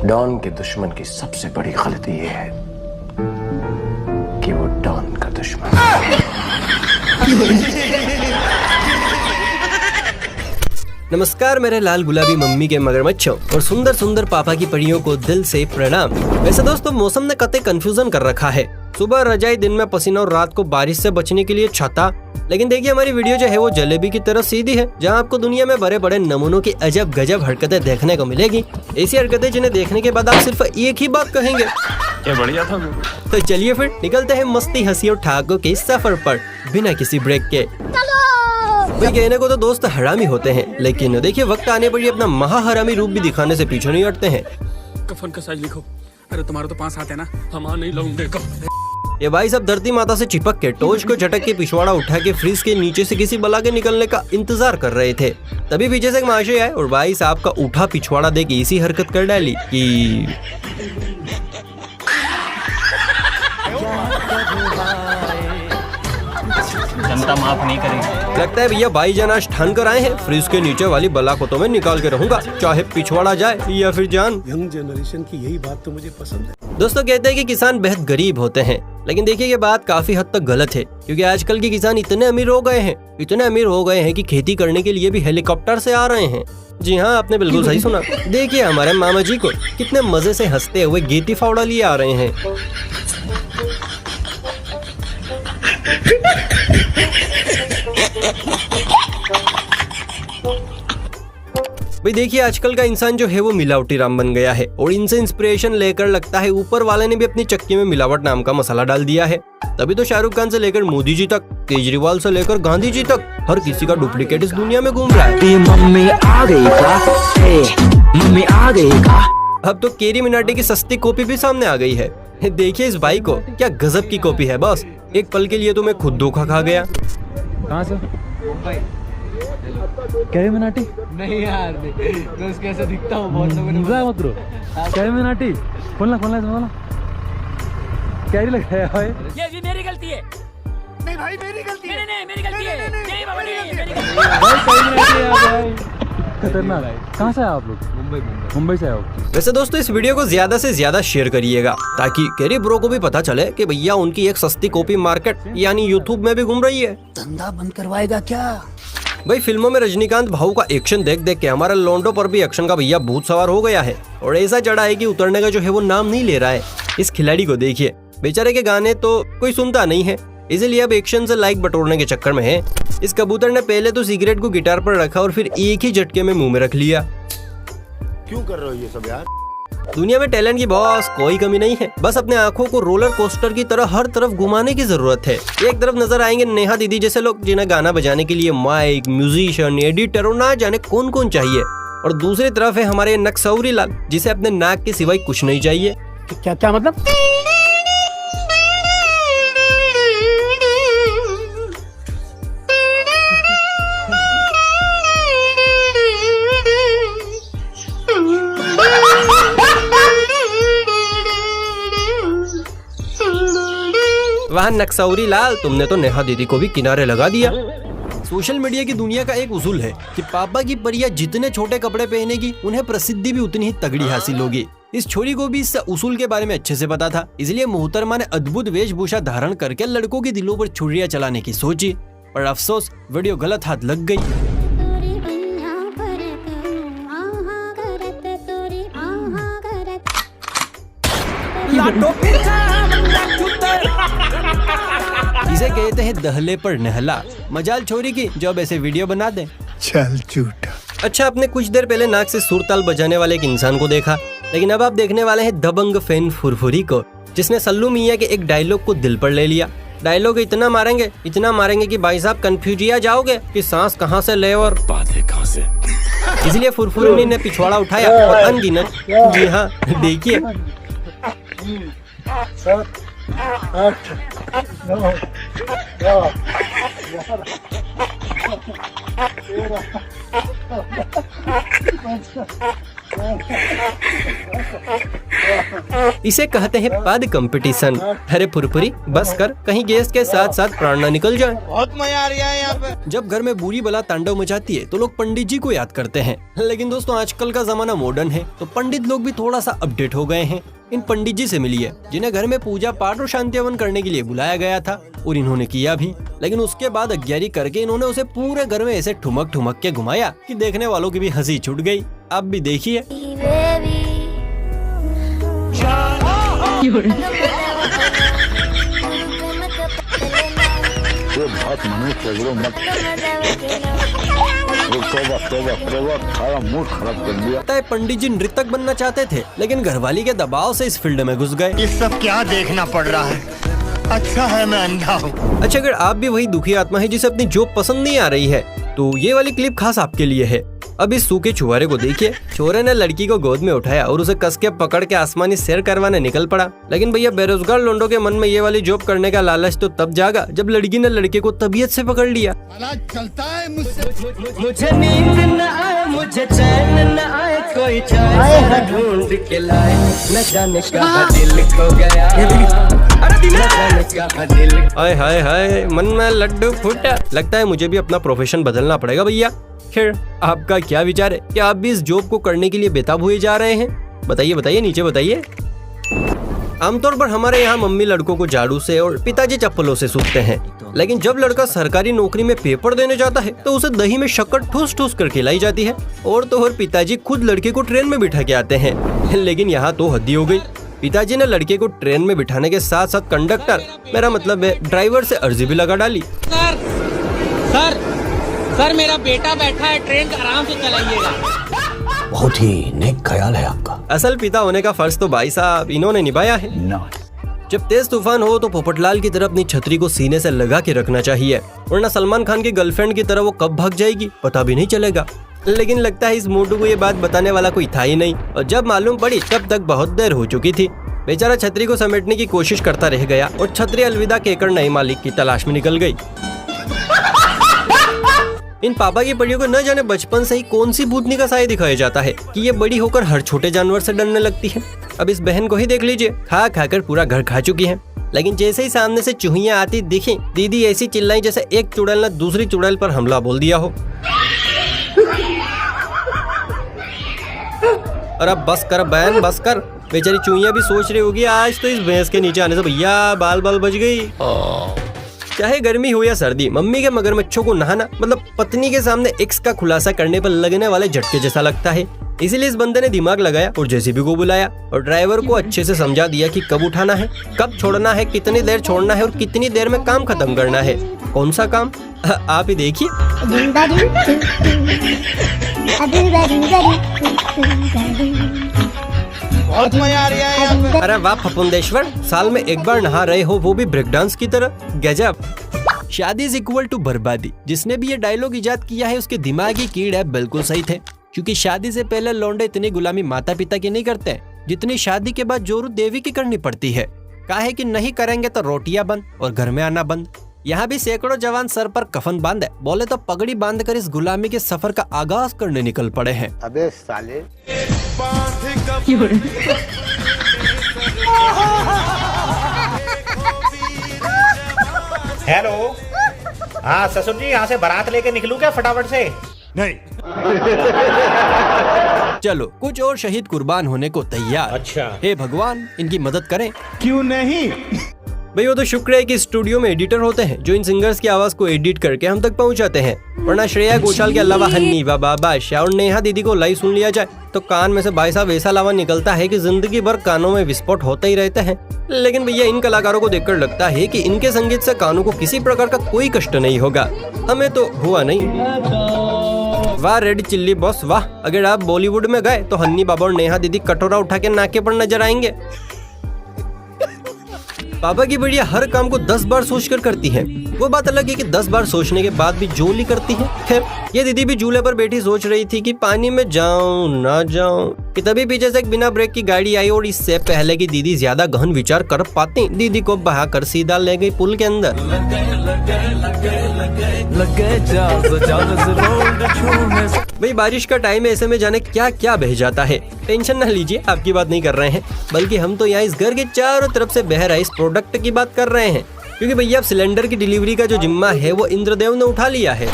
Don के दुश्मन की सबसे बड़ी गलती ये है कि वो डॉन का दुश्मन। नमस्कार मेरे लाल गुलाबी मम्मी के मगरमच्छों और सुंदर सुंदर पापा की परियों को दिल से प्रणाम। वैसे दोस्तों मौसम ने कतई कंफ्यूजन कर रखा है। सुबह रजाई, दिन में पसीना और रात को बारिश से बचने के लिए छाता। लेकिन देखिए हमारी वीडियो जो है वो जलेबी की तरह सीधी है, जहां आपको दुनिया में बड़े बड़े नमूनों की अजब गजब हरकतें देखने को मिलेगी। ऐसी हरकतें जिन्हें देखने के बाद आप सिर्फ एक ही बात कहेंगे, क्या बढ़िया था। तो चलिए फिर निकलते हैं मस्ती, हंसी और ठहाकों के सफर पर बिना किसी ब्रेक के। भाई कहने को तो दोस्त हरामी होते हैं, लेकिन देखिए वक्त आने पर ये अपना महाहरामी रूप भी दिखाने से पीछे नहीं हटते हैं। कफन का साइज लिखो। अरे तुम्हारा तो 5 हाथ है ना, हम नहीं लौंडे को। ये भाई सब धरती माता से चिपक के टोच को झटक के पिछवाड़ा उठा के फ्रिज के नीचे से किसी बला के निकलने का इंतजार कर रहे थे। तभी पीछे से एक महाशय आए और भाई साहब का उठा पिछवाड़ा देख इसी हरकत कर डाली कि जनता माफ नहीं करेगी। लगता है भैया भाईजान आज ठान कर आए हैं, फ्रिज के नीचे वाली बला को तो मैं निकाल के रहूंगा, चाहे पिछवाड़ा जाए या फिर जान। यंग जनरेशन की यही बात तो मुझे पसंद है। दोस्तों कहते हैं कि किसान बेहद गरीब होते हैं, लेकिन देखिए ये बात काफी हद तक गलत है, क्योंकि आजकल के किसान इतने अमीर हो गए हैं कि खेती करने के लिए भी हेलीकॉप्टर से आ रहे हैं। जी हाँ, आपने बिल्कुल सही सुना। देखिए हमारे मामा जी को कितने मजे से हंसते हुए गेती फावड़ा लिए आ रहे हैं। भाई देखिए आजकल का इंसान जो है वो मिलावटी राम बन गया है, और इनसे इंस्पिरेशन लेकर लगता है ऊपर वाले ने भी अपनी चक्की में मिलावट नाम का मसाला डाल दिया है। तभी तो शाहरुख खान से लेकर मोदी जी तक, केजरीवाल से लेकर गांधी जी तक हर किसी का डुप्लीकेट इस दुनिया में घूम रहा है। मम्मी आ गई का? मम्मी आ गई का? अब तो केरी मिनाटी की सस्ती कॉपी भी सामने आ गई है। देखिए इस भाई को, क्या गजब की कॉपी है बॉस। एक पल के लिए तो मैं खुद धोखा खा गया। कहाँ से? कैरी मिनाटी? नहीं यार, तो कैसे दिखता हूँ बहुत लोगों ने मत करो। कैरी मिनाटी खोलना कैरी लगाया है। ये भी मेरी गलती है। नहीं भाई मेरी गलती है। नहीं मेरी गलती है। नहीं बाबा नहीं, मेरी गलती भाई कैरी मिनाटी है भाई। खतरनाक है। कहाँ से आए आप लोग? मुंबई से आए हो। वैसे दोस्तों इस वीडियो को ज्यादा से ज्यादा शेयर करिएगा, ताकि कैरी ब्रो को भी पता चले कि भैया उनकी एक सस्ती कॉपी मार्केट यानी यूट्यूब में भी घूम रही है। धंधा बंद करवाएगा क्या? भाई फिल्मों में रजनीकांत भाऊ का एक्शन देख देख के हमारे लोंडो पर भी एक्शन का भैया भूत सवार हो गया है, और ऐसा चढ़ा है कि उतरने का जो है वो नाम नहीं ले रहा है। इस खिलाड़ी को देखिए, बेचारे के गाने तो कोई सुनता नहीं है, इसीलिए अब एक्शन से लाइक बटोरने के चक्कर में है। इस कबूतर ने पहले तो सिगरेट को गिटार पर रखा और फिर एक ही झटके में मुंह में रख लिया। क्यों कर रहे हो ये सब यार? दुनिया में टैलेंट की बॉस कोई कमी नहीं है, बस अपने आंखों को रोलर कोस्टर की तरह हर तरफ घुमाने की जरूरत है। एक तरफ नजर आएंगे नेहा दीदी जैसे लोग, जिन्हें गाना बजाने के लिए माइक, म्यूजिशियन, एडिटर और ना जाने कौन कौन चाहिए, और दूसरी तरफ है हमारे नक्सौरी लाल, जिसे अपने नाक के सिवाय कुछ नहीं चाहिए। क्या मतलब? वाह नक्सौरी लाल, तुमने तो नेहा दीदी को भी किनारे लगा दिया। सोशल मीडिया की दुनिया का एक उसूल है कि पापा की परियां जितने छोटे कपड़े पहनेगी उन्हें प्रसिद्धि भी उतनी ही तगड़ी हासिल होगी। इस छोरी को भी इस उसूल के बारे में अच्छे से पता था, इसलिए मोहतरमा ने अद्भुत वेशभूषा धारण करके लड़कों के दिलों पर छुरियां चलाने की सोची, पर अफसोस वीडियो गलत हाथ लग गई। इसे कहते हैं दहले पर नहला। मजाल छोरी की जो अब ऐसे वीडियो बना दे। चल झूठा। अच्छा, आपने कुछ देर पहले नाक से सुरताल बजाने वाले एक इंसान को देखा, लेकिन अब आप देखने वाले हैं दबंग फैन फुरफुरी को, जिसने सल्लू मियां के एक डायलॉग को दिल पर ले लिया। डायलॉग इतना मारेंगे कि भाई साहब कंफ्यूजिया जाओगे कि सांस कहाँ से ले और बातें कहाँ से। इसलिए फुरफुरी ने पिछवाड़ा उठाया और अनगिनत, जी हाँ देखिए, 7, 8, 9, 10, 11, इसे कहते हैं पद कंपटीशन। अरे फुरफुरी बस कर, कहीं गैस के साथ साथ प्राण न निकल जाए। बहुत मजा आ रहा है यहाँ पे। जब घर में बुरी बला तांडव मचाती है तो लोग पंडित जी को याद करते हैं, लेकिन दोस्तों आजकल का जमाना मॉडर्न है तो पंडित लोग भी थोड़ा सा अपडेट हो गए हैं। इन पंडित जी से मिलिए जिन्हें घर में पूजा पाठ और शांति हवन करने के लिए बुलाया गया था, और इन्होंने किया भी, लेकिन उसके बाद अज्ञारी करके इन्होंने उसे पूरे घर में ऐसे ठुमक ठुमक के घुमाया कि देखने वालों की भी हंसी छूट गई। आप भी देखिए। बहुत मनुष्य मत मूड खराब कर दिया। पंडित जी नृतक बनना चाहते थे, लेकिन घरवाली के दबाव से इस फील्ड में घुस गए। ये सब क्या देखना पड़ रहा है? अच्छा है मैं अंधा हूँ। अच्छा, अगर आप भी वही दुखी आत्मा है जिसे अपनी जॉब पसंद नहीं आ रही है, तो ये वाली क्लिप खास आपके लिए है। अब इस सूखे छुहारे को देखिए। छोरे ने लड़की को गोद में उठाया और उसे कस के पकड़ के आसमानी सैर करवाने निकल पड़ा। लेकिन भैया बेरोजगार लोंडों के मन में ये वाली जॉब करने का लालच तो तब जागा जब लड़की ने लड़के को तबीयत से पकड़ लिया। चलता है मुझसे। मुझे नींद न आए, मुझे चैन न आए, कोई चाय ढूंढ के लाए, न जाने कहाँ दिल खो गया। हाय हाय हाय, मन में लड्डू फूटा। लगता है मुझे भी अपना प्रोफेशन बदलना पड़ेगा भैया। खैर, आपका क्या विचार है? क्या आप भी इस जॉब को करने के लिए बेताब हुए जा रहे हैं? बताइए बताइए, नीचे बताइए। आमतौर पर हमारे यहाँ मम्मी लड़कों को झाड़ू से और पिताजी चप्पलों से सूखते हैं, लेकिन जब लड़का सरकारी नौकरी में पेपर देने जाता है तो उसे दही में शक्कर ठूस ठूस कर खिलाई जाती है, और तो और पिताजी खुद लड़के को ट्रेन में बिठा के आते हैं। लेकिन यहाँ तो हद्दी हो गई। पिताजी ने लड़के को ट्रेन में बिठाने के साथ साथ कंडक्टर, मेरा मतलब है ड्राइवर, से अर्जी भी लगा डाली। सर मेरा बेटा बैठा है, ट्रेन आराम से चलाइएगा। बहुत ही नेक ख्याल है आपका। असल पिता होने का फर्ज तो भाई साहब इन्होंने निभाया है। जब तेज तूफान हो तो पोपटलाल की तरह अपनी छतरी को सीने से लगा के रखना चाहिए, वरना सलमान खान की गर्लफ्रेंड की तरह वो कब भाग जाएगी पता भी नहीं चलेगा। लेकिन लगता है इस मोटू को ये बात बताने वाला कोई था ही नहीं, और जब मालूम पड़ी तब तक बहुत देर हो चुकी थी। बेचारा छतरी को समेटने की कोशिश करता रह गया और छतरी अलविदा कहकर नए मालिक की तलाश में निकल गई। इन पापा की पड़ियों को न जाने बचपन से ही कौन सी भूतनी का साया दिखाया जाता है कि ये बड़ी होकर हर छोटे जानवर से डरने लगती है। अब इस बहन को ही देख लीजिए, खा खाकर पूरा घर खा चुकी है, लेकिन जैसे ही सामने से चूहियां आती दिखी, दीदी ऐसी चिल्लाई जैसे एक चुड़ैल ने दूसरी चुड़ैल पर हमला बोल दिया हो। और अब बस कर बहन, बस कर। बेचारी चूहियां भी सोच रही होगी आज तो इस भैंस के नीचे आने से भैया बाल बाल बच गई। चाहे गर्मी हो या सर्दी, मम्मी के मगरमच्छों को नहाना मतलब पत्नी के सामने एक्स का खुलासा करने पर लगने वाले झटके जैसा लगता है। इसीलिए इस बंदे ने दिमाग लगाया और जेसीबी को बुलाया और ड्राइवर को अच्छे से समझा दिया कि कब उठाना है, कब छोड़ना है, कितनी देर छोड़ना है और कितनी देर में काम खत्म करना है। कौन सा काम आप ही देखिए। बहुत मजा आ रहा है यहाँ पे। अरे वाह फपुंदेश्वर, साल में एक बार नहा रहे हो, वो भी ब्रेक डांस की तरह, गजब। शादी इज इक्वल टू बर्बादी। जिसने भी ये डायलॉग इजाद किया है उसके दिमागी कीड़े बिल्कुल सही थे, क्योंकि शादी से पहले लौंडे इतनी गुलामी माता पिता की नहीं करते जितनी शादी के बाद जोरू देवी की करनी पड़ती है। काहे कि नहीं करेंगे तो रोटियां बंद और घर में आना बंद। यहाँ भी सैकड़ों जवान सर पर कफन बांधे, बोले तो पगड़ी बांधकर इस गुलामी के सफर का आगाज करने निकल पड़े हैं। अबे साले। हेलो, हाँ ससुर जी, यहाँ से बारात लेके निकलूं क्या फटाफट से? नहीं। चलो कुछ और शहीद कुर्बान होने को तैयार। अच्छा। हे भगवान इनकी मदद करें। क्यों नहीं? भाई वो तो शुक्र है कि स्टूडियो में एडिटर होते हैं जो इन सिंगर्स की आवाज को एडिट करके हम तक पहुंचाते हैं, वरना श्रेया घोषाल के अलावा हन्नी, बाबा, बादशाह और नेहा दीदी को लाइव सुन लिया जाए तो कान में से भाई साहब ऐसा लावा निकलता है कि जिंदगी भर कानों में विस्फोट होते ही रहते हैं। लेकिन भैया इन कलाकारों को देखकर लगता है कि इनके संगीत से कानों को किसी प्रकार का कोई कष्ट नहीं होगा। हमें तो हुआ नहीं। वाह रेड चिल्ली बॉस वाह। अगर आप बॉलीवुड में गए तो हन्नी बाबा और नेहा दीदी कटोरा उठा के नाके पर नजर आएंगे। पापा की बढ़िया हर काम को 10 बार सोचकर करती है। वो बात अलग है कि 10 बार सोचने के बाद भी जोली करती है। खैर, ये दीदी भी झूले पर बैठी सोच रही थी कि पानी में जाऊं ना जाऊं कि तभी पीछे से एक बिना ब्रेक की गाड़ी आई और इससे पहले कि दीदी ज्यादा गहन विचार कर पाती, दीदी को बहाकर सीधा ले गई पुल के अंदर। भाई बारिश का टाइम है, ऐसे में जाने क्या क्या बह जाता है। टेंशन ना लीजिए, आपकी बात नहीं कर रहे हैं, बल्कि हम तो यहाँ इस घर के चारों तरफ से बह रहे इस प्रोडक्ट की बात कर रहे हैं। क्योंकि भैया अब सिलेंडर की डिलीवरी का जो जिम्मा है वो इंद्रदेव ने उठा लिया है।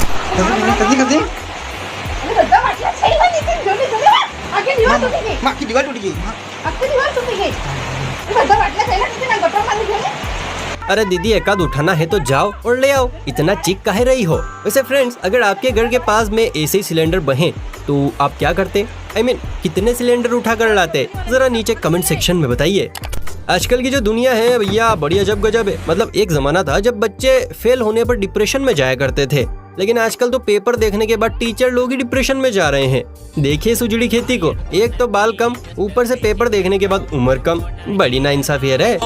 अरे दीदी एकाद उठाना है तो जाओ और ले आओ, इतना चीख काहे रही हो। वैसे फ्रेंड्स, अगर आपके घर के पास में ऐसे ही सिलेंडर बहे तो आप क्या करते? I mean, कितने सिलेंडर उठा कर लाते? जरा नीचे कमेंट सेक्शन में बताइए। आजकल की जो दुनिया है भैया बड़ी अजब गजब है। मतलब एक जमाना था जब बच्चे फेल होने पर डिप्रेशन में जाया करते थे, लेकिन आजकल तो पेपर देखने के बाद टीचर लोग ही डिप्रेशन में जा रहे हैं। देखिए सुजड़ी खेती को, एक तो बाल कम, ऊपर से पेपर देखने के बाद उम्र कम। बड़ी नाइंसाफी है।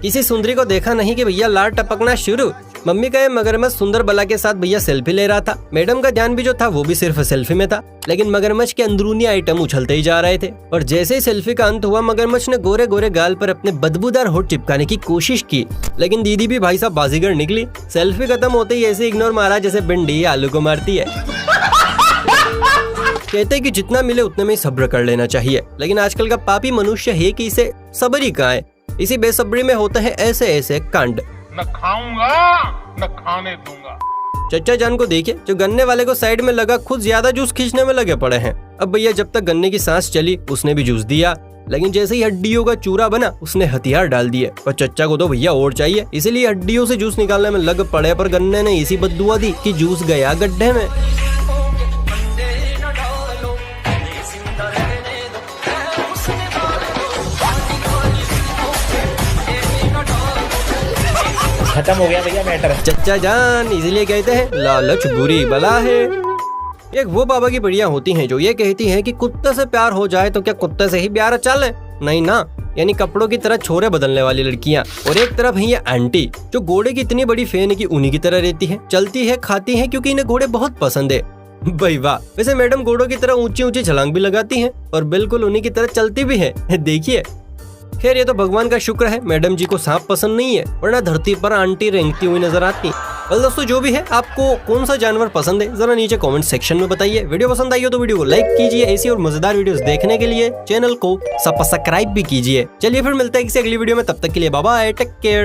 किसी सुंदरी को देखा नहीं कि भैया लार टपकना शुरू। मम्मी का ये मगरमच्छ सुंदर बला के साथ भैया सेल्फी ले रहा था। मैडम का ध्यान भी जो था वो भी सिर्फ सेल्फी में था, लेकिन मगरमच्छ के अंदरूनी आइटम उछलते ही जा रहे थे। और जैसे ही सेल्फी का अंत हुआ, मगरमच्छ ने गोरे गोरे गाल पर अपने बदबूदार होठ चिपकाने की कोशिश की, लेकिन दीदी भी भाई साहब बाजीगर निकली। सेल्फी खत्म होते ही ऐसे इग्नोर मारा जैसे भिंडी आलू को मारती है। कहते हैं कि जितना मिले उतने में सब्र कर लेना चाहिए, लेकिन आजकल का पापी मनुष्य है कि इसे सब्र ही कहाँ है। इसी बेसब्री में होते हैं ऐसे ऐसे कांड। न खाऊंगा न खाने दूंगा। चचा जान को देखिए, जो गन्ने वाले को साइड में लगा खुद ज्यादा जूस खींचने में लगे पड़े हैं। अब भैया जब तक गन्ने की सांस चली उसने भी जूस दिया, लेकिन जैसे ही हड्डियों का चूरा बना उसने हथियार डाल दिए। और चचा को तो भैया और चाहिए, इसीलिए हड्डियों से जूस निकालने में लग पड़े, पर गन्ने ने इसी बद्दुआ दी कि जूस गया गड्ढे में। खत्म हो गया भैया मैटर। चचा जान, इसीलिए कहते हैं लालच बुरी बला है। एक वो बाबा की बढ़िया होती हैं जो ये कहती हैं कि कुत्ते से प्यार हो जाए तो क्या कुत्ते से ही प्यार चल है? नहीं ना, यानी कपड़ों की तरह छोरे बदलने वाली लड़कियां। और एक तरफ है ये आंटी जो घोड़े की इतनी बड़ी फैन है कि उन्हीं की तरह रहती है, चलती है, खाती है, क्योंकि इन्हें घोड़े बहुत पसंद है। भाई वाह। वैसे मैडम घोड़ों की तरह ऊंची ऊंची छलांग भी लगाती हैं और बिल्कुल उन्हीं की तरह चलती भी है, देखिए। खैर ये तो भगवान का शुक्र है मैडम जी को सांप पसंद नहीं है, वरना धरती पर आंटी रेंगती हुई नजर आती। well, दोस्तों जो भी है, आपको कौन सा जानवर पसंद है जरा नीचे कमेंट सेक्शन में बताइए। वीडियो पसंद आई हो तो वीडियो को लाइक कीजिए। ऐसी और मजेदार वीडियोस देखने के लिए चैनल को सब्सक्राइब भी कीजिए। चलिए फिर मिलते हैं किसी अगली वीडियो में, तब तक के लिए बाय बाय, टेक केयर।